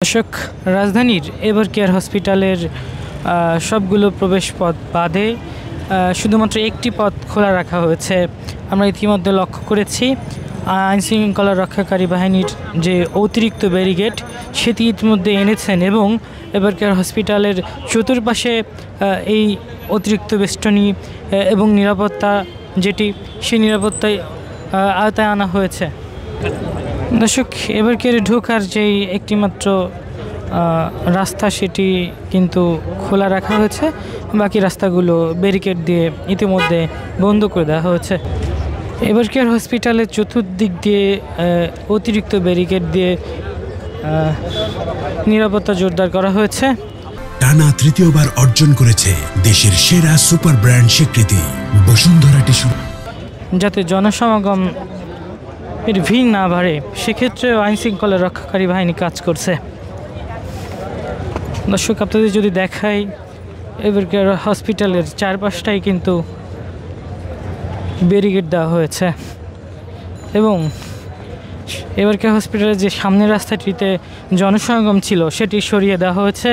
দর্শক, রাজধানীর ever care হসপিটালের সবগুলো প্রবেশপথ বাদে শুধুমাত্র একটি পথ খোলা রাখা হয়েছে। আমরা ইতিমধ্যে লক্ষ্য করেছি আইনশৃঙ্খলা রক্ষাকারী বাহিনীর যে অতিরিক্ত ব্যারিকেড সেটি ইতিমধ্যে এনেছেন এবং এভার কেয়ার হসপিটালের চতুর্পাশে এই অতিরিক্ত বেষ্টনী এবং নিরাপত্তা যেটি সেই নিরাপত্তায় আওতায় আনা হয়েছে। দর্শক, এভার কেয়ারে ঢোকার যেই একটিমাত্র রাস্তা সেটি কিন্তু খোলা রাখা হয়েছে, বাকি রাস্তাগুলো ব্যারিকেড দিয়ে ইতিমধ্যে বন্ধ করে দেওয়া হয়েছে। এভার কেয়ার হসপিটালের চতুর্দিক দিয়ে অতিরিক্ত ব্যারিকেড দিয়ে নিরাপত্তা জোরদার করা হয়েছে। টানা তৃতীয়বার অর্জন করেছে দেশের সেরা সুপার ব্র্যান্ড স্বীকৃতি বসুন্ধরা টিস্যু। যাতে জনসমাগম এর ভিড় না বাড়ে সেক্ষেত্রেও আইনশৃঙ্খলা রক্ষাকারী বাহিনী কাজ করছে। দর্শক, আপনাদের যদি দেখাই এভার কেয়ার হসপিটালের চারপাশটাই কিন্তু ব্যারিকেড দেওয়া হয়েছে এবং এভার কেয়ার হসপিটালের যে সামনের রাস্তাটিতে জনসমাগম ছিল সেটি সরিয়ে দেওয়া হয়েছে।